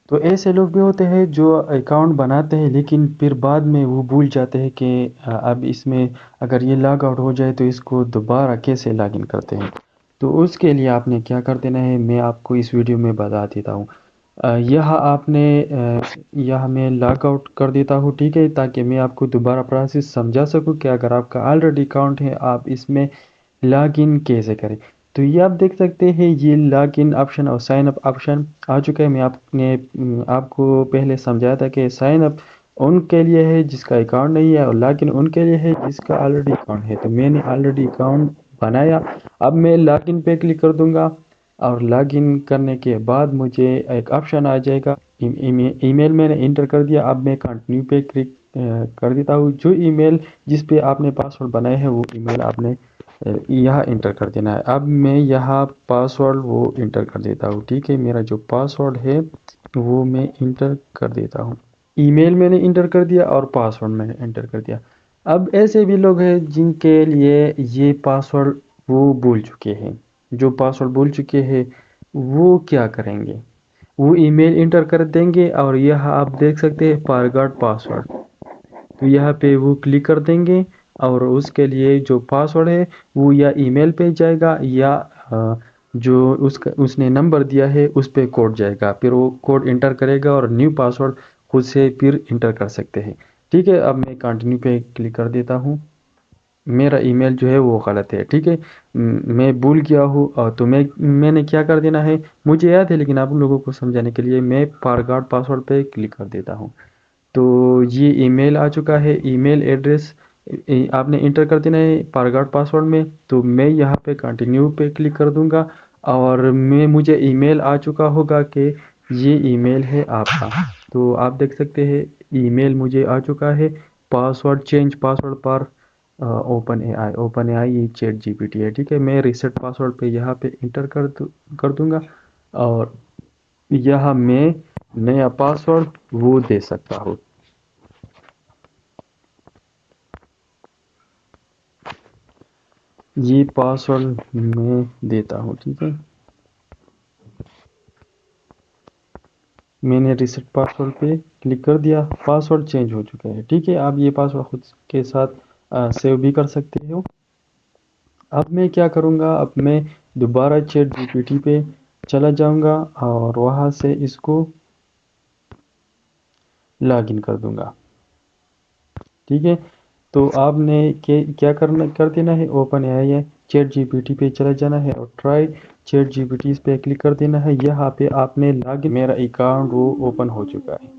تو ایسے لوگ بھی ہوتے ہیں جو اکاؤنٹ بناتے ہیں لیکن پھر بعد میں وہ بھول جاتے ہیں کہ اب اس میں اگر یہ لاگ آؤٹ ہو جائے تو اس کو دوبارہ کیسے لاگ ان کرتے ہیں۔ تو اس کے لیے آپ نے کیا کر دینا ہے، میں آپ کو اس ویڈیو میں بتا دیتا ہوں۔ یہاں آپ نے یہاں میں لاگ آؤٹ کر دیتا ہوں، ٹھیک ہے، تاکہ میں آپ کو دوبارہ پروسیس سمجھا سکوں کہ اگر آپ کا آلریڈی اکاؤنٹ ہے آپ اس میں لاگ ان کیسے کریں۔ تو یہ آپ دیکھ سکتے ہیں، یہ لاگ ان آپشن اور سائن اپ آپشن آ چکا ہے۔ میں آپ کو پہلے سمجھایا تھا کہ سائن اپ ان کے لیے ہے جس کا اکاؤنٹ نہیں ہے، اور لاگ ان ان کے لیے ہے جس کا آلریڈی اکاؤنٹ ہے۔ تو میں نے آلریڈی اکاؤنٹ بنایا، اب میں لاگ ان پہ کلک کر دوں گا، اور لاگ ان کرنے کے بعد مجھے ایک آپشن آ جائے گا، ای میل میں نے انٹر کر دیا۔ اب میں کنٹینیو پہ کلک کر دیتا ہوں۔ جو ای میل جس پہ آپ نے پاسورڈ بنایا ہے وہ ای میل آپ نے یہاں انٹر کر دینا ہے۔ اب میں یہاں پاسورڈ وہ انٹر کر دیتا ہوں، ٹھیک ہے، میرا جو پاسورڈ ہے وہ میں انٹر کر دیتا ہوں۔ ای میل میں نے انٹر کر دیا اور پاسورڈ میں نے انٹر کر دیا۔ اب ایسے بھی لوگ ہیں جن کے لیے یہ پاسورڈ وہ بھول چکے ہیں، جو پاسورڈ بھول چکے ہیں وہ کیا کریں گے، وہ ای میل انٹر کر دیں گے، اور یہاں آپ دیکھ سکتے ہیں فارگاٹ پاسورڈ، تو یہاں پہ وہ کلک کر دیں گے، اور اس کے لیے جو پاسورڈ ہے وہ یا ای میل پہ جائے گا، یا جو اس نے نمبر دیا ہے اس پہ کوڈ جائے گا، پھر وہ کوڈ انٹر کرے گا اور نیو پاسورڈ خود سے پھر انٹر کر سکتے ہیں، ٹھیک ہے۔ اب میں کنٹینیو پہ کلک کر دیتا ہوں۔ میرا ای میل جو ہے وہ غلط ہے، ٹھیک ہے، میں بھول گیا ہوں، تو میں نے کیا کر دینا ہے، مجھے یاد ہے لیکن آپ لوگوں کو سمجھانے کے لیے میں فارگاٹ پاسورڈ پہ کلک کر دیتا ہوں۔ تو یہ ای میل آ چکا ہے، ای میل ایڈریس آپ نے انٹر کر دینا ہے فارگاٹ پاسورڈ میں۔ تو میں یہاں پہ کنٹینیو پہ کلک کر دوں گا، اور مجھے ای میل آ چکا ہوگا کہ یہ ای میل ہے آپ کا۔ تو آپ دیکھ سکتے ہیں ای میل مجھے آ چکا ہے، پاسورڈ چینج پاسورڈ پر اوپن اے آئی یہ چیٹ جی پی ٹی ہے، ٹھیک ہے۔ میں ریسیٹ پاسورڈ پہ یہاں پہ انٹر کر دوں گا، اور یہاں میں نیا پاسورڈ وہ دے سکتا ہوں۔ یہ پاسورڈ میں دیتا ہوں، ٹھیک ہے، میں نے ریسیٹ پاسورڈ پہ کلک کر دیا، پاسورڈ چینج ہو چکا ہے، ٹھیک ہے۔ آپ یہ پاسورڈ خود کے ساتھ سیو بھی کر سکتے ہو۔ اب میں کیا کروں گا، اب میں دوبارہ چیٹ جی پی ٹی پہ چلا جاؤں گا، اور وہاں سے اس کو لاگ ان کر دوں گا، ٹھیک ہے۔ تو آپ نے کیا کر دینا ہے، اوپن اے آئی ہے چیٹ جی پی ٹی پہ چلا جانا ہے، اور try chat G P T پہ کلک کر دینا ہے۔ یہاں پہ آپ نے لاگ ان، میرا اکاؤنٹ وہ اوپن ہو چکا ہے۔